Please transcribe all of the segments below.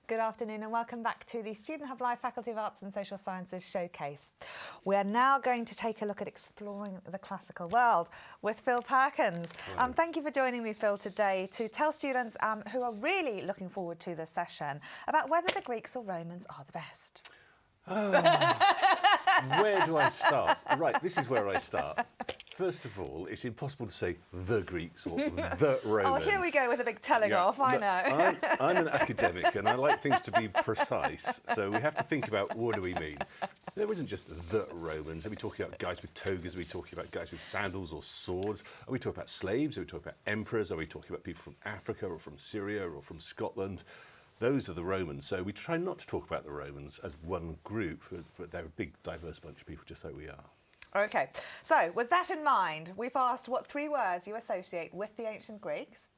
Good afternoon and welcome back to the StudentHubLive Faculty of Arts and Social Sciences Showcase. We are now going to take a look at exploring the classical world with Phil Perkins. Thank you for joining me, Phil, today to tell students who are really looking forward to this session about whether the Greeks or Romans are the best. Where do I start? Right, this is where I start. First of all, it's impossible to say the Greeks or the Romans. Oh, here we go with a big telling off, I know. I'm an academic and I like things to be precise, so we have to think about what do we mean. There isn't just the Romans. Are we talking about guys with togas? Are we talking about guys with sandals or swords? Are we talking about slaves? Are we talking about emperors? Are we talking about people from Africa or from Syria or from Scotland? Those are the Romans. So we try not to talk about the Romans as one group, but they're a big, diverse bunch of people, just like we are. Okay, so with that in mind, we've asked what 3 words you associate with the ancient Greeks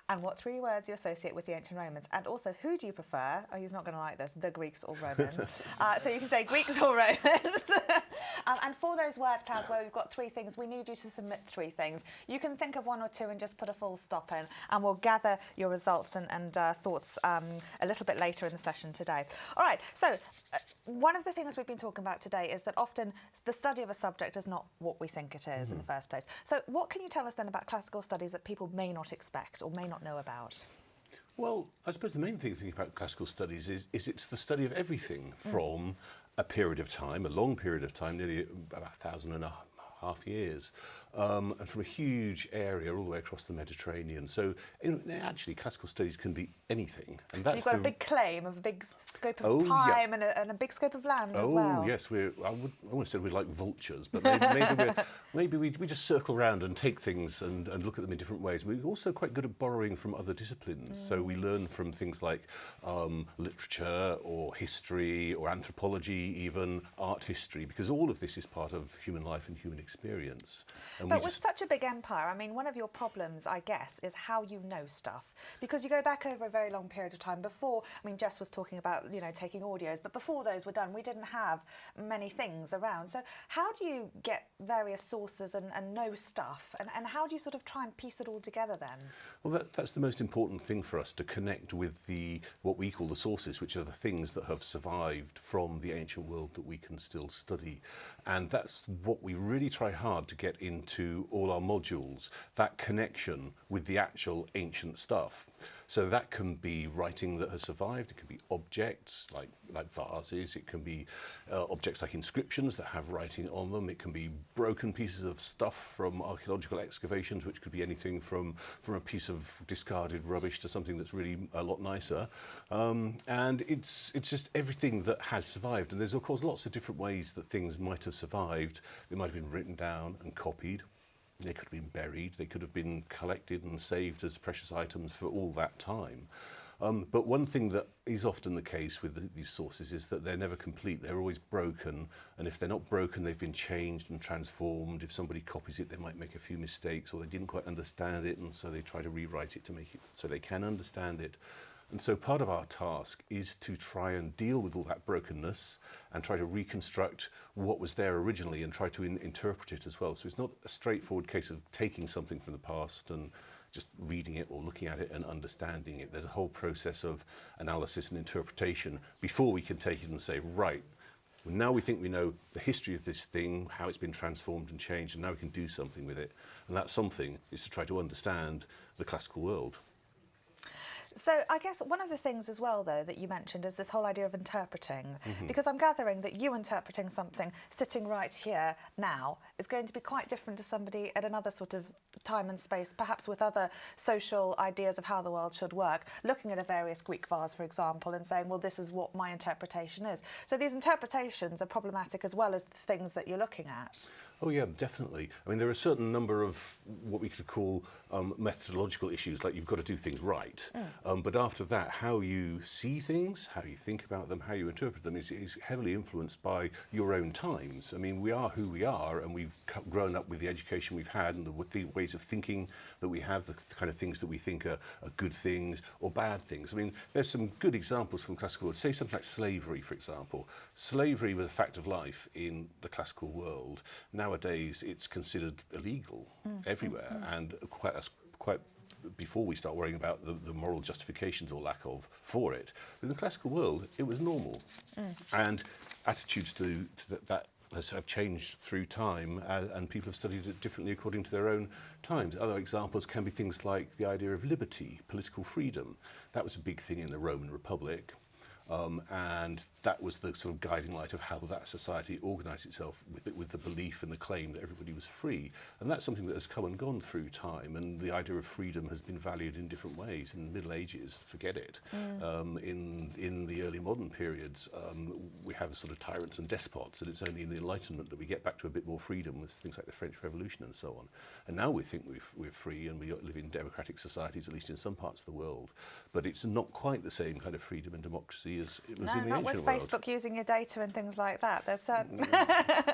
and what 3 words you associate with the ancient Romans, and also who do you prefer? Oh, he's not going to like this, the Greeks or Romans. So you can say Greeks or Romans. And for those word clouds where we've got 3 things, we need you to submit 3 things. You can think of 1 or 2 and just put a full stop in, and we'll gather your results and thoughts a little bit later in the session today. All right, so one of the things we've been talking about today is that often the study of a subject is not what we think it is in the first place. So what can you tell us then about classical studies that people may not expect or may not know about? Well, I suppose the main thing to think about classical studies is it's the study of everything from a period of time, a long period of time, nearly about 1,500 years, and from a huge area all the way across the Mediterranean. So actually classical studies can be anything. And that's so you've got a big claim of a big scope of time and a big scope of land as well. Oh yes, I would almost say we're like vultures, but maybe we just circle around and take things and look at them in different ways. We're also quite good at borrowing from other disciplines. So we learn from things like literature or history or anthropology, even art history, because all of this is part of human life and human experience. And but with such a big empire, I mean, one of your problems, I guess, is how you know stuff. Because you go back over a very long period of time before, I mean, Jess was talking about, you know, taking audios, but before those were done, we didn't have many things around. So how do you get various sources and know stuff? And how do you sort of try and piece it all together then? Well, that's the most important thing for us, to connect with what we call the sources, which are the things that have survived from the ancient world that we can still study. And that's what we really try hard to get into all our modules, that connection with the actual ancient stuff. So that can be writing that has survived, it can be objects like vases, it can be objects like inscriptions that have writing on them, it can be broken pieces of stuff from archaeological excavations, which could be anything from a piece of discarded rubbish to something that's really a lot nicer. And it's just everything that has survived. And there's of course lots of different ways that things might have survived. They might have been written down and copied. They could have been buried, they could have been collected and saved as precious items for all that time. But one thing that is often the case with these sources is that they're never complete, they're always broken, and if they're not broken, they've been changed and transformed. If somebody copies it, they might make a few mistakes, or they didn't quite understand it, and so they try to rewrite it to make it so they can understand it. And so part of our task is to try and deal with all that brokenness and try to reconstruct what was there originally and try to interpret it as well. So it's not a straightforward case of taking something from the past and just reading it or looking at it and understanding it. There's a whole process of analysis and interpretation before we can take it and say, right, now we think we know the history of this thing, how it's been transformed and changed, and now we can do something with it. And that something is to try to understand the classical world. So I guess one of the things as well, though, that you mentioned is this whole idea of interpreting, because I'm gathering that you interpreting something sitting right here now is going to be quite different to somebody at another sort of time and space, perhaps with other social ideas of how the world should work, looking at a various Greek vase, for example, and saying, well, this is what my interpretation is. So these interpretations are problematic as well as the things that you're looking at. Oh yeah, definitely. I mean, there are a certain number of what we could call methodological issues, like you've got to do things right. But after that, how you see things, how you think about them, how you interpret them is heavily influenced by your own times. I mean, we are who we are, and we've grown up with the education we've had and with the ways of thinking that we have, the kind of things that we think are good things or bad things. I mean, there's some good examples from classical world. Say something like slavery, for example. Slavery was a fact of life in the classical world. Nowadays, it's considered illegal everywhere and quite before we start worrying about the moral justifications or lack of for it. But in the classical world, it was normal. And attitudes to that have changed through time, and people have studied it differently according to their own times. Other examples can be things like the idea of liberty, political freedom. That was a big thing in the Roman Republic. And that was the sort of guiding light of how that society organised itself with the belief and the claim that everybody was free. And that's something that has come and gone through time, and the idea of freedom has been valued in different ways. In the Middle Ages, forget it. In the early modern periods, we have sort of tyrants and despots, and it's only in the Enlightenment that we get back to a bit more freedom with things like the French Revolution and so on. And now we think we're free, and we live in democratic societies, at least in some parts of the world. But it's not quite the same kind of freedom and democracy as it was in the ancient world. Not with Facebook using your data and things like that. There's certain.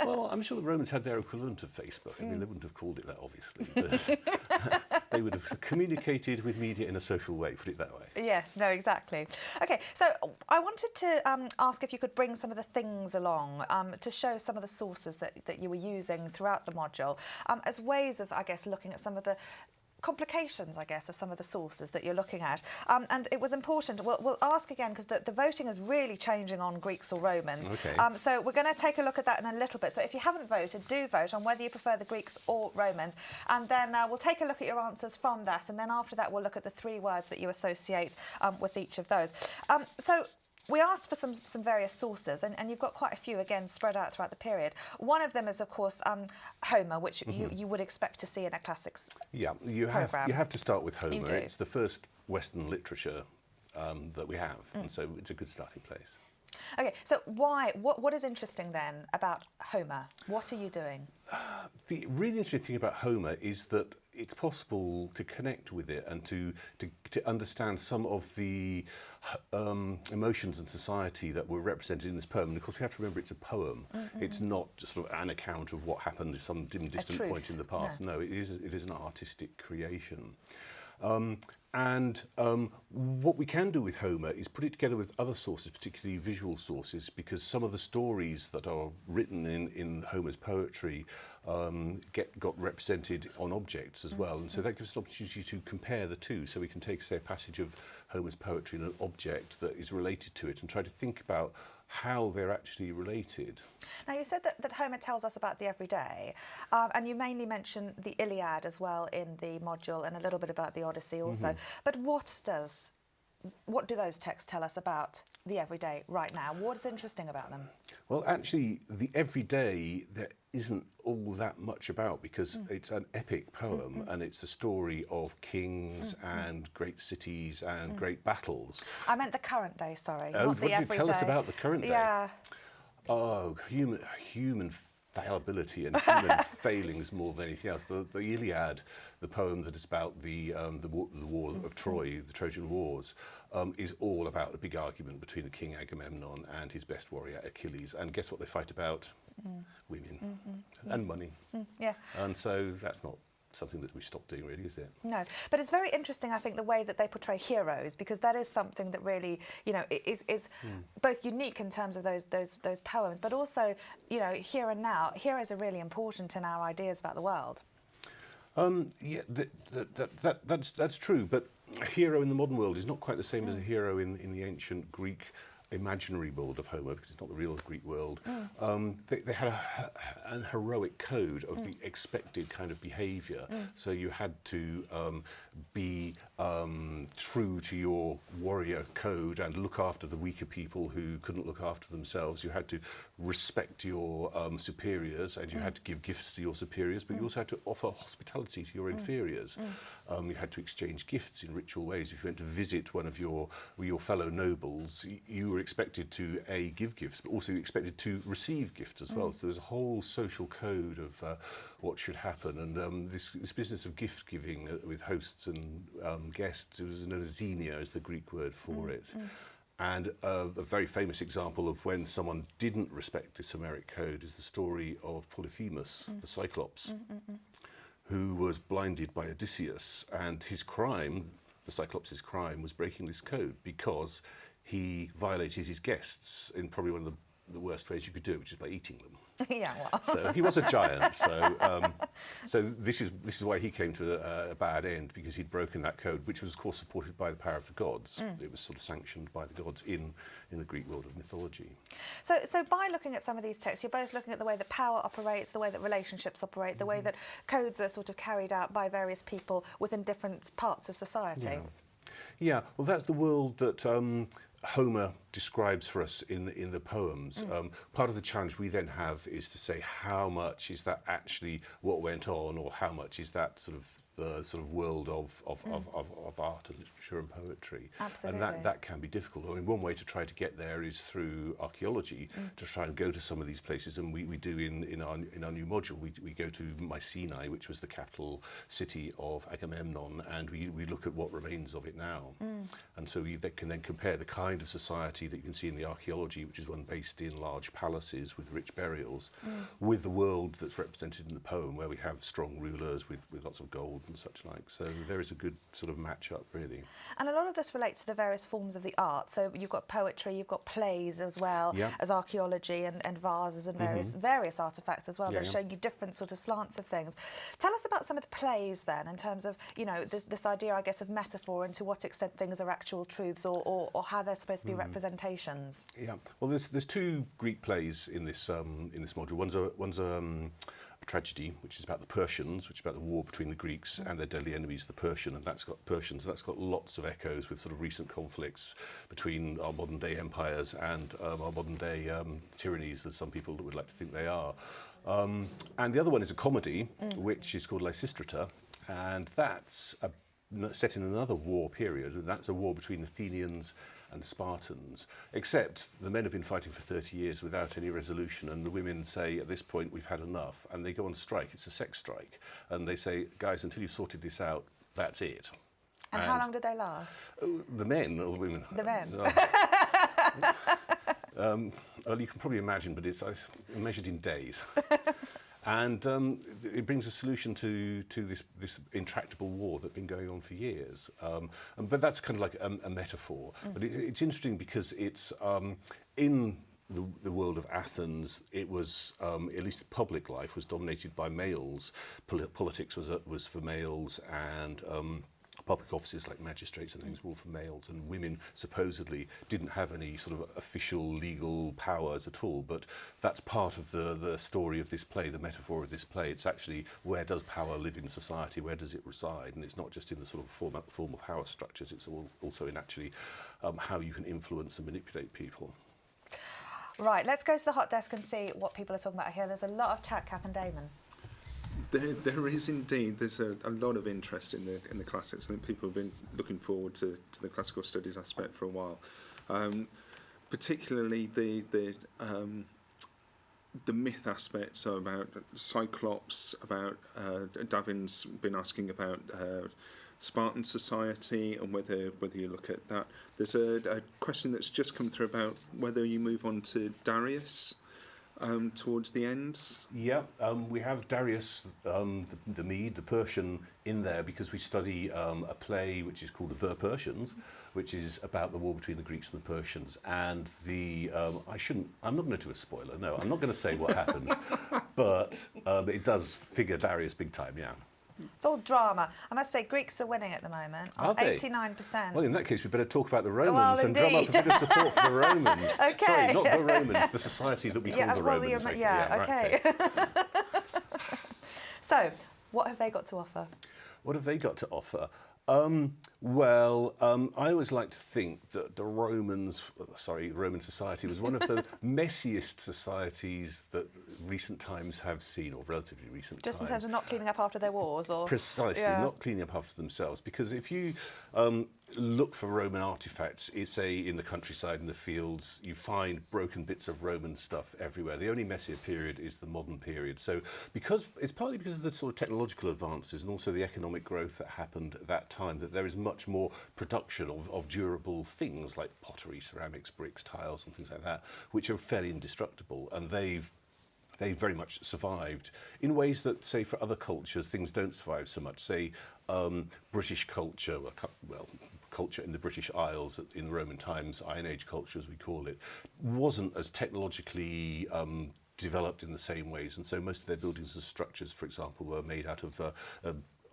Well, I'm sure the Romans had their equivalent of Facebook. I mean, they wouldn't have called it that, obviously, but they would have communicated with media in a social way, put it that way. Yes, no, exactly. Okay, so I wanted to ask if you could bring some of the things along to show some of the sources that you were using throughout the module as ways of, I guess, looking at some of the complications, I guess, of some of the sources that you're looking at. And it was important, we'll ask again, because the voting is really changing on Greeks or Romans. Okay. So we're going to take a look at that in a little bit. So if you haven't voted, do vote on whether you prefer the Greeks or Romans. And then we'll take a look at your answers from that. And then after that, we'll look at the 3 words that you associate with each of those. So we asked for some various sources, and you've got quite a few, again, spread out throughout the period. One of them is, of course, Homer, which you would expect to see in a classics programme. You have to start with Homer. You do. It's the first Western literature that we have, and so it's a good starting place. Okay, so what is interesting then about Homer? What are you doing? The really interesting thing about Homer is that it's possible to connect with it and to understand some of the emotions and society that were represented in this poem. And of course, we have to remember it's a poem. It's not just sort of an account of what happened at some dim, distant point in the past. No, it is an artistic creation. What we can do with Homer is put it together with other sources, particularly visual sources, because some of the stories that are written in Homer's poetry got represented on objects as well. And so that gives us an opportunity to compare the two. So we can take, say, a passage of Homer's poetry and an object that is related to it and try to think about how they're actually related. Now, you said that Homer tells us about the everyday, and you mainly mention the Iliad as well in the module, and a little bit about the Odyssey also. But what do those texts tell us about the everyday right now? What's interesting about them? Well, actually, the everyday there isn't all that much about, because it's an epic poem and it's the story of kings and great cities and great battles. I meant the current day, sorry. Oh, not what the does it tell us about the current day? Yeah. Oh, human fallibility and human failings more than anything else. The Iliad, the poem that is about the war of Troy, the Trojan Wars, is all about a big argument between the king Agamemnon and his best warrior Achilles. And guess what they fight about? Women and money. Yeah. And so that's not something that we stopped doing, really, is it? No, but it's very interesting, I think, the way that they portray heroes, because that is something that really, you know, is both unique in terms of those poems, but also, you know, here and now, heroes are really important in our ideas about the world. Yeah, that's true, but a hero in the modern world is not quite the same as a hero in the ancient Greek imaginary world of Homer, because it's not the real Greek world. They had an heroic code of the expected kind of behaviour. So you had to be true to your warrior code and look after the weaker people who couldn't look after themselves. You had to respect your superiors, and you had to give gifts to your superiors, but you also had to offer hospitality to your inferiors. You had to exchange gifts in ritual ways. If you went to visit one of your fellow nobles, you were expected to give gifts, but also expected to receive gifts as well. So there was a whole social code of what should happen, and this business of gift giving with hosts and guests, it was known as xenia, as the Greek word for it. And a very famous example of when someone didn't respect this Homeric code is the story of Polyphemus, the Cyclops, who was blinded by Odysseus, and his crime, the Cyclops' crime, was breaking this code because he violated his guests in probably one of the the worst ways you could do it, which is by eating them. Yeah, well. So he was a giant. So this is why he came to a bad end, because he'd broken that code, which was of course supported by the power of the gods. It was sort of sanctioned by the gods in the Greek world of mythology. So by looking at some of these texts, you're both looking at the way that power operates, the way that relationships operate, the way that codes are sort of carried out by various people within different parts of society. Yeah, well, that's the world that Homer describes for us in the poems. Part of the challenge we then have is to say how much is that actually what went on, or how much is that sort of the sort of world of art and literature and poetry. Absolutely. And that can be difficult. I mean, one way to try to get there is through archaeology, to try and go to some of these places, and we do in our new module, we go to Mycenae, which was the capital city of Agamemnon, and we look at what remains of it now. And so we can then compare the kind of society that you can see in the archaeology, which is one based in large palaces with rich burials, with the world that's represented in the poem, where we have strong rulers with lots of gold and such like. So there is a good sort of match-up, really. And a lot of this relates to the various forms of the art. So you've got poetry, you've got plays as well as archaeology and vases and various artefacts as well that show you different sort of slants of things. Tell us about some of the plays then, in terms of, you know, this idea, I guess, of metaphor, and to what extent things are actual truths, or how they're supposed to be representations. Yeah. Well, there's two Greek plays in this module. One's a tragedy, which is about the Persians, which is about the war between the Greeks and their deadly enemies, the Persian, and that's got lots of echoes with sort of recent conflicts between our modern day empires and our modern day tyrannies, as some people would like to think they are. And the other one is a comedy, which is called Lysistrata, and that's set in another war period, and that's a war between Athenians and Spartans, except the men have been fighting for 30 years without any resolution, and the women say, at this point, we've had enough, and they go on strike. It's a sex strike, and they say, guys, until you've sorted this out, that's it. And how long did they last? The men or the women? The men. Well, you can probably imagine, but it's measured in days. And it brings a solution to this intractable war that's been going on for years. But that's kind of like a metaphor. But it's interesting because it's in the world of Athens. It was at least public life was dominated by males. Politics was for males, and public offices like magistrates and things were all for males, and women supposedly didn't have any sort of official legal powers at all. But that's part of the story of this play, the metaphor of this play. It's actually, where does power live in society? Where does it reside? And it's not just in the sort of formal power structures, it's also in actually how you can influence and manipulate people. Right, let's go to the hot desk and see what people are talking about here. There's a lot of chat, Kath and Damon. There is indeed. There's a lot of interest in the classics. I think people have been looking forward to the classical studies aspect for a while, particularly the myth aspect. So about Cyclops, about Davin's been asking about Spartan society and whether you look at that. There's a question that's just come through about whether you move on to Darius. Towards the end? Yeah, we have Darius, the Mede, the Persian, in there because we study a play which is called The Persians, which is about the war between the Greeks and the Persians. And I'm not going to do a spoiler, no, I'm not going to say what happens, but it does figure Darius big time, yeah. It's all drama. I must say, Greeks are winning at the moment. Are they? 89%. Well, in that case, we better talk about the Romans Well, and drum up a bit of support for the Romans. Okay. Sorry, not the Romans, the society that we call the Romans. Okay. So, what have they got to offer? What have they got to offer? I always like to think that the Roman society was one of the messiest societies that recent times have seen, or relatively recent times. Just in terms of not cleaning up after their wars? Or Precisely, not cleaning up after themselves. Because if you look for Roman artifacts, in the countryside, in the fields, you find broken bits of Roman stuff everywhere. The only messier period is the modern period. So it's partly because of the sort of technological advances and also the economic growth that happened at that time, that there is much more production of durable things like pottery, ceramics, bricks, tiles and things like that, which are fairly indestructible, and they've very much survived in ways that, say, for other cultures, things don't survive so much. Say, British culture, culture in the British Isles in Roman times, Iron Age culture as we call it, wasn't as technologically developed in the same ways, and so most of their buildings and structures, for example, were made out of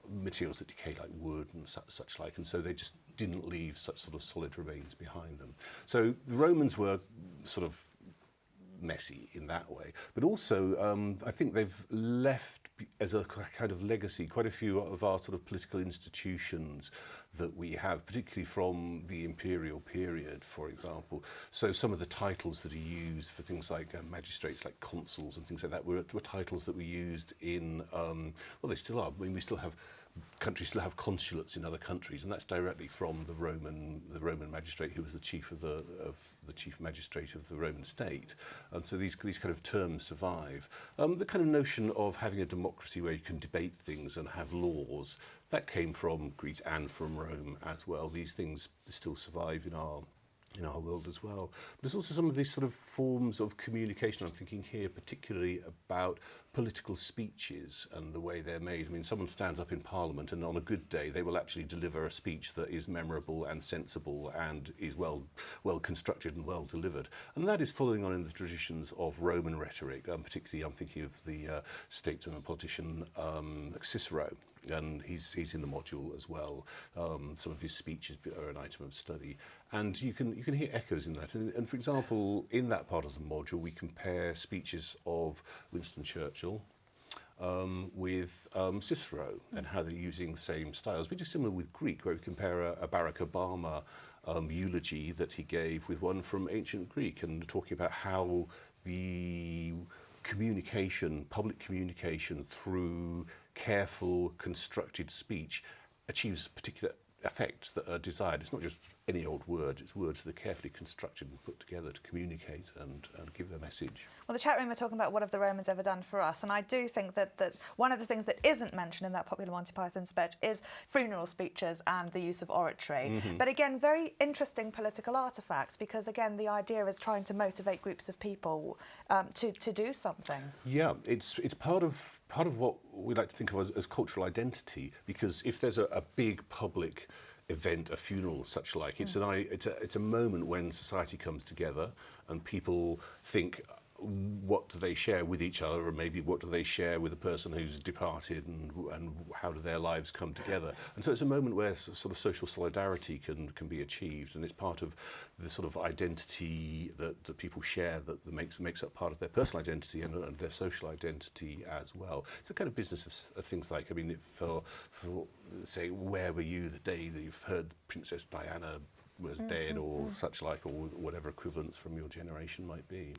materials that decay like wood and such like, and so they just didn't leave such sort of solid remains behind them. So the Romans were sort of messy in that way, but also I think they've left as a kind of legacy quite a few of our sort of political institutions that we have, particularly from the imperial period, for example. So some of the titles that are used for things like magistrates, like consuls and things like that, were titles that were used in, well, they still are. I mean, countries still have consulates in other countries, and that's directly from the Roman magistrate who was the chief magistrate of the Roman state. And so these kind of terms survive. The kind of notion of having a democracy where you can debate things and have laws, that came from Greece and from Rome as well. These things still survive in our world as well. But there's also some of these sort of forms of communication. I'm thinking here particularly about political speeches and the way they're made. I mean, someone stands up in Parliament and on a good day they will actually deliver a speech that is memorable and sensible and is well constructed and well delivered. And that is following on in the traditions of Roman rhetoric. Particularly I'm thinking of the statesman and politician Cicero. And he's in the module as well. Some of his speeches are an item of study, and you can hear echoes in that. And for example, in that part of the module, we compare speeches of Winston Churchill with Cicero and how they're using the same styles. We do similar with Greek, where we compare a Barack Obama eulogy that he gave with one from ancient Greek, and talking about how the public communication through careful, constructed speech achieves particular effects that are desired. It's not just any old words, it's words that are carefully constructed and put together to communicate and give a message. Well, the chat room are talking about what have the Romans ever done for us, and I do think that one of the things that isn't mentioned in that popular Monty Python speech is funeral speeches and the use of oratory. Mm-hmm. But again, very interesting political artefacts, because again, the idea is trying to motivate groups of people to do something. Yeah, it's part of what we like to think of as cultural identity, because if there's a big public event, a funeral, such like, it's a moment when society comes together and people think, what do they share with each other, or maybe what do they share with the person who's departed, and how do their lives come together? And so it's a moment where sort of social solidarity can be achieved, and it's part of the sort of identity that people share that makes up part of their personal identity and their social identity as well. It's a kind of business of things like, I mean, for say, where were you the day that you've heard Princess Diana was dead, or such like, or whatever equivalents from your generation might be.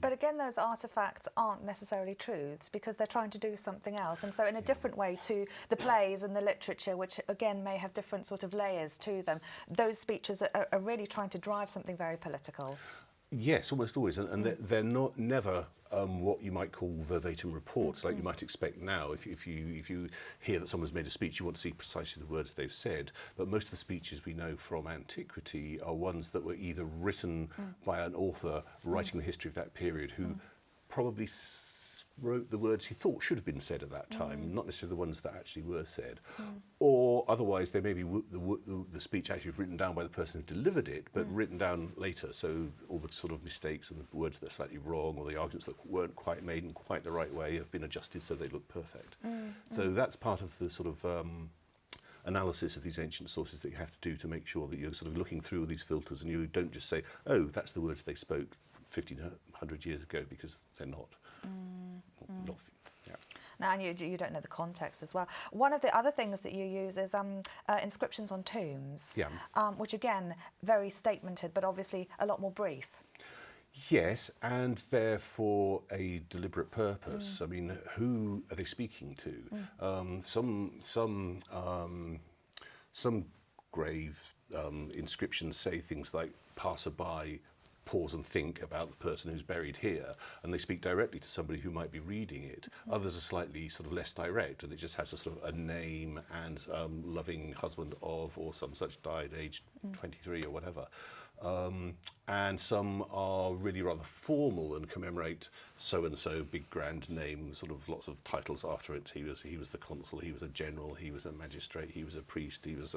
But again, those artefacts aren't necessarily truths, because they're trying to do something else, and so in a different way to the plays and the literature, which again may have different sort of layers to them, those speeches are really trying to drive something very political. Yes, almost always, and they're never what you might call verbatim reports, like you might expect now. If you hear that someone's made a speech, you want to see precisely the words they've said. But most of the speeches we know from antiquity are ones that were either written by an author writing the history of that period, who probably wrote the words he thought should have been said at that time, not necessarily the ones that actually were said. Or otherwise, there may be the speech actually written down by the person who delivered it, but written down later. So all the sort of mistakes and the words that are slightly wrong, or the arguments that weren't quite made in quite the right way, have been adjusted so they look perfect. So that's part of the sort of analysis of these ancient sources that you have to do to make sure that you're sort of looking through all these filters, and you don't just say, oh, that's the words they spoke 1,500 years ago, because they're not. Not, yeah. Now, and you don't know the context as well. One of the other things that you use is inscriptions on tombs, which again, very statemented, but obviously a lot more brief. Yes, and therefore a deliberate purpose. I mean, who are they speaking to? Some grave inscriptions say things like, passerby, pause and think about the person who's buried here, and they speak directly to somebody who might be reading it. Others are slightly sort of less direct, and it just has a sort of a name and loving husband of, or some such, died aged 23 or whatever. And some are really rather formal and commemorate so-and-so, big grand name, sort of lots of titles after it. He was the consul, he was a general, he was a magistrate, he was a priest, he was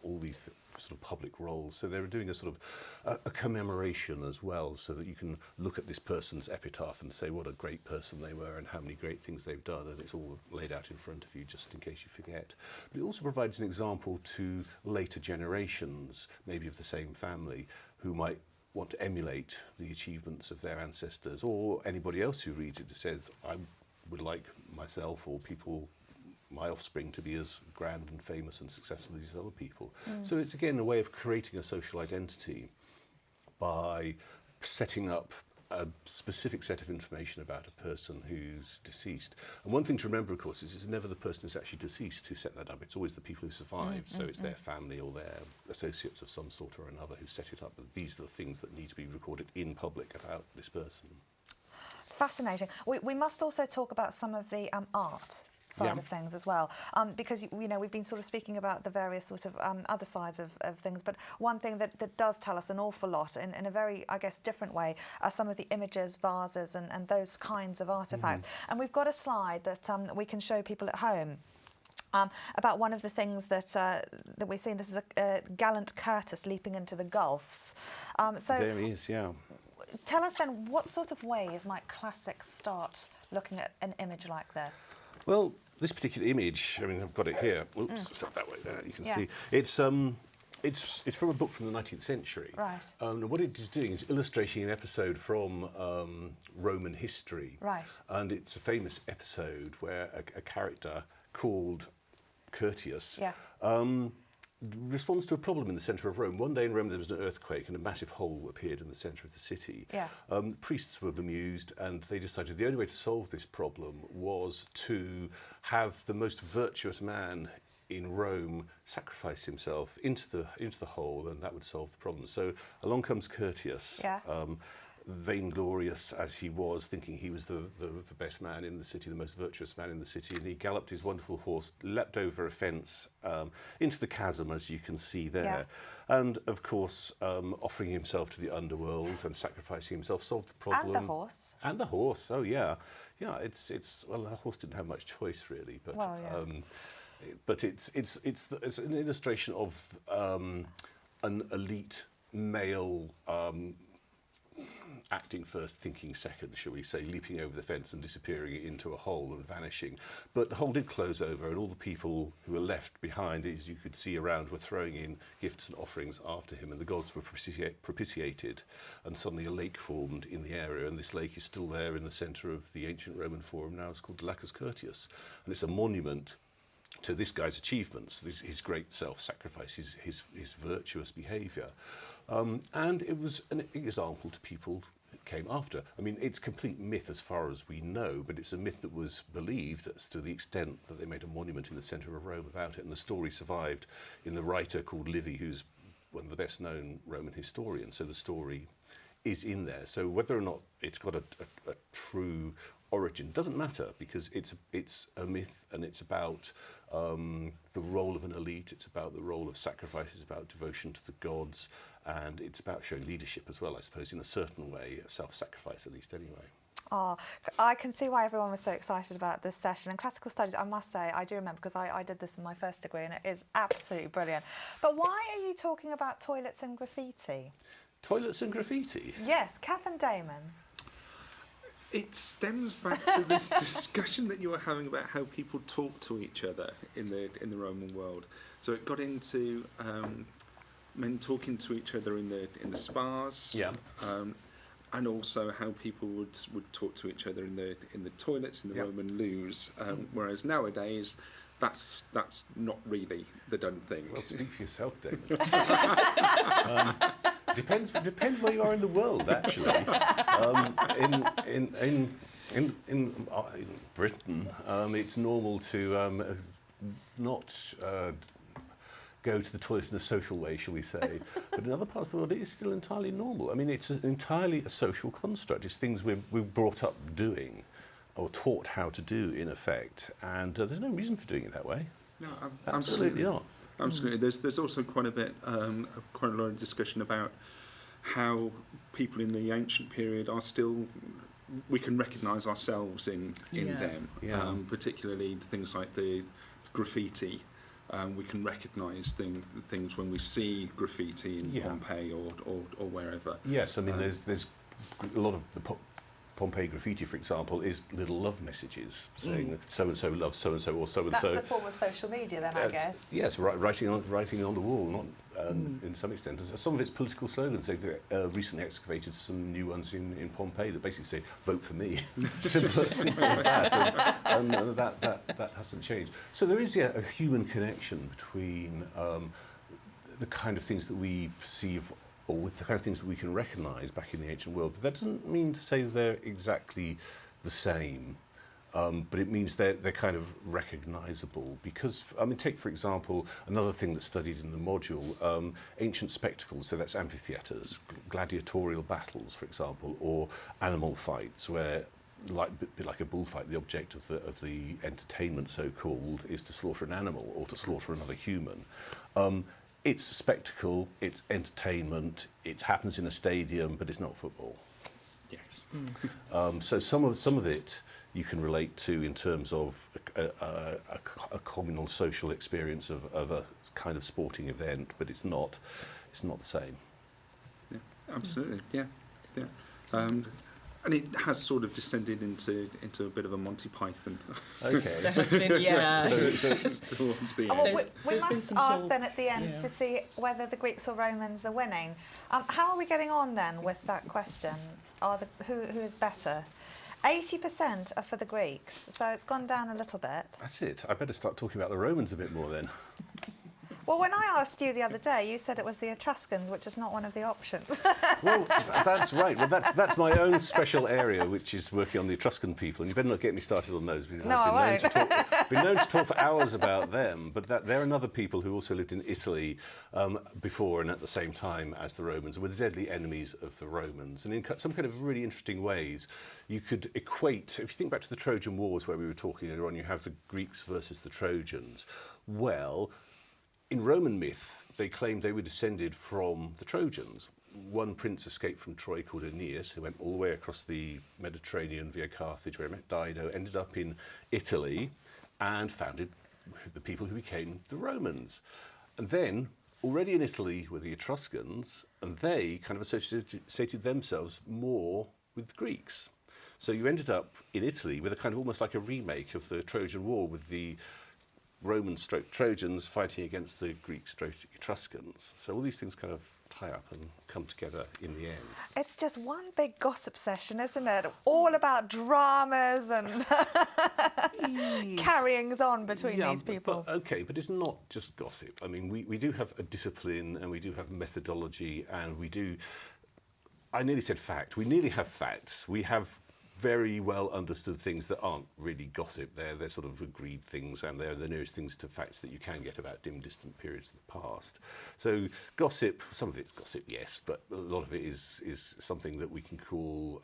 all these sort of public roles. So they're doing a sort of a commemoration as well, so that you can look at this person's epitaph and say what a great person they were and how many great things they've done, and it's all laid out in front of you just in case you forget. But it also provides an example to later generations, maybe of the same family, who might want to emulate the achievements of their ancestors, or anybody else who reads it who says, I would like myself or people, my offspring, to be as grand and famous and successful as these other people. So it's again a way of creating a social identity by setting up a specific set of information about a person who's deceased. And one thing to remember, of course, is it's never the person who's actually deceased who set that up. It's always the people who survived. So it's their family or their associates of some sort or another who set it up. But these are the things that need to be recorded in public about this person. Fascinating. We must also talk about some of the art side of things as well, because we've been sort of speaking about the various sort of other sides of things, but one thing that does tell us an awful lot in a very, I guess, different way are some of the images, vases and those kinds of artefacts. And we've got a slide that we can show people at home about one of the things that we've seen. This is a gallant Curtis leaping into the gulfs. So There he is, yeah. Tell us then, what sort of ways might classics start looking at an image like this? Well, this particular image, I mean, I've got it here. Oops, step that way there, you can see. It's from a book from the 19th century. Right. And what it is doing is illustrating an episode from Roman history. Right. And it's a famous episode where a character called Curtius responds to a problem in the centre of Rome. One day in Rome there was an earthquake and a massive hole appeared in the centre of the city. Yeah. Priests were bemused and they decided the only way to solve this problem was to have the most virtuous man in Rome sacrifice himself into the hole, and that would solve the problem. So along comes Curtius. Yeah. Vainglorious as he was, thinking he was the best man in the city, the most virtuous man in the city, and he galloped his wonderful horse, leapt over a fence into the chasm, as you can see there. And of course, offering himself to the underworld and sacrificing himself solved the problem. And the horse. And the horse, oh yeah. Yeah, it's well, the horse didn't have much choice really, but but it's an illustration of an elite male acting first, thinking second, shall we say, leaping over the fence and disappearing into a hole and vanishing. But the hole did close over, and all the people who were left behind, as you could see around, were throwing in gifts and offerings after him, and the gods were propitiated, and suddenly a lake formed in the area, and this lake is still there in the centre of the ancient Roman Forum now. It's called the Lacus Curtius, and it's a monument to this guy's achievements, his great self-sacrifice, his virtuous behaviour. And it was an example to people who came after. I mean, it's complete myth as far as we know, but it's a myth that was believed as to the extent that they made a monument in the centre of Rome about it. And the story survived in the writer called Livy, who's one of the best-known Roman historians. So the story is in there. So whether or not it's got a true origin doesn't matter, because it's a myth, and it's about the role of an elite, it's about the role of sacrifice, it's about devotion to the gods, and it's about showing leadership as well, I suppose, in a certain way, self-sacrifice at least anyway. Oh, I can see why everyone was so excited about this session. And classical studies, I must say, I do remember, because I did this in my first degree, and it is absolutely brilliant. But why are you talking about toilets and graffiti? Toilets and graffiti? Yes, Kath and Damon. It stems back to this discussion that you were having about how people talk to each other in the Roman world. So it got into men talking to each other in the spas, and also how people would talk to each other in the toilets in the Roman loos. Whereas nowadays, that's not really the done thing. Well, speak for yourself, David. Depends where you are in the world, actually. In Britain, it's normal to not go to the toilet in a social way, shall we say. But in other parts of the world, it is still entirely normal. I mean, it's entirely a social construct. It's things we're brought up doing, or taught how to do, in effect. And there's no reason for doing it that way. No, absolutely not. Absolutely. There's also quite a lot of discussion about how people in the ancient period are still, we can recognise ourselves in them. Particularly things like the graffiti we can recognise things when we see graffiti in Pompeii or wherever. Yes, I mean there's a lot of the Pompeii graffiti, for example, is little love messages saying so and so loves so and so or so and so. That's the form of social media, then, I guess. Yes, writing on the wall, not in some extent. Some of it's political slogans. They've recently excavated some new ones in Pompeii that basically say "Vote for me." Simple as that, and that hasn't changed. So there is a human connection between the kind of things that we perceive, or with the kind of things that we can recognise back in the ancient world. But that doesn't mean to say they're exactly the same, but it means they're kind of recognisable. Because, I mean, take, for example, another thing that's studied in the module, ancient spectacles, so that's amphitheatres, gladiatorial battles, for example, or animal fights, where, like a bullfight, the object of the entertainment, so-called, is to slaughter an animal or to slaughter another human. It's a spectacle, it's entertainment, it happens in a stadium, but it's not football. Yes. So some of it you can relate to in terms of a communal social experience of a kind of sporting event, but it's not the same. Yeah, absolutely. Yeah. And it has sort of descended into a bit of a Monty Python. Okay. There has been, towards the end. Well, we There's been must some ask talk, then at the end to see whether the Greeks or Romans are winning. How are we getting on then with that question? Who is better? 80% are for the Greeks, so it's gone down a little bit. That's it. I better start talking about the Romans a bit more then. Well, when I asked you the other day, you said it was the Etruscans, which is not one of the options. Well, that's right. Well, that's my own special area, which is working on the Etruscan people. And you better not get me started on those, because I've been known to talk for hours about them. But they're another people who also lived in Italy before and at the same time as the Romans, and were the deadly enemies of the Romans. And in some kind of really interesting ways, you could equate, if you think back to the Trojan Wars where we were talking earlier on, you have the Greeks versus the Trojans. Well, in Roman myth, they claimed they were descended from the Trojans. One prince escaped from Troy called Aeneas, who went all the way across the Mediterranean via Carthage, where he met Dido, ended up in Italy, and founded the people who became the Romans. And then, already in Italy were the Etruscans, and they kind of associated themselves more with the Greeks. So you ended up in Italy with a kind of almost like a remake of the Trojan War, with the Roman/Trojans fighting against the Greek/Etruscans. So all these things kind of tie up and come together in the end. It's just one big gossip session, isn't it? All about dramas and carryings on between these people. But it's not just gossip. I mean, we do have a discipline, and we do have methodology, and we do... I nearly said fact. We nearly have facts. We have very well understood things that aren't really gossip. They're sort of agreed things, and they're the nearest things to facts that you can get about dim, distant periods of the past. So gossip, some of it's gossip, yes, but a lot of it is something that we can call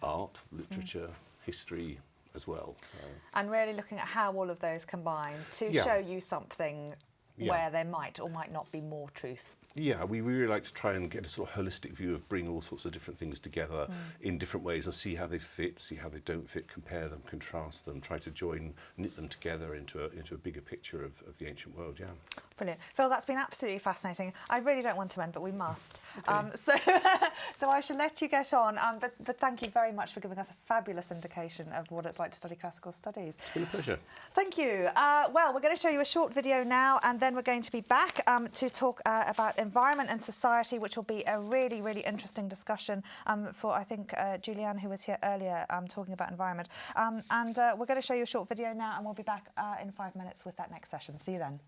art, literature, history as well. So. And really looking at how all of those combine to show you something where there might or might not be more truth. Yeah, we really like to try and get a sort of holistic view of bring all sorts of different things together in different ways and see how they fit, see how they don't fit, compare them, contrast them, try to knit them together into a bigger picture of the ancient world, yeah. Brilliant. Phil, that's been absolutely fascinating. I really don't want to end, but we must. Okay. So I shall let you get on, but thank you very much for giving us a fabulous indication of what it's like to study classical studies. It's been a pleasure. Thank you. Well, we're going to show you a short video now, and then we're going to be back to talk about environment and society, which will be a really, really interesting discussion for, I think, Julianne, who was here earlier talking about environment. And we're going to show you a short video now, and we'll be back in 5 minutes with that next session. See you then.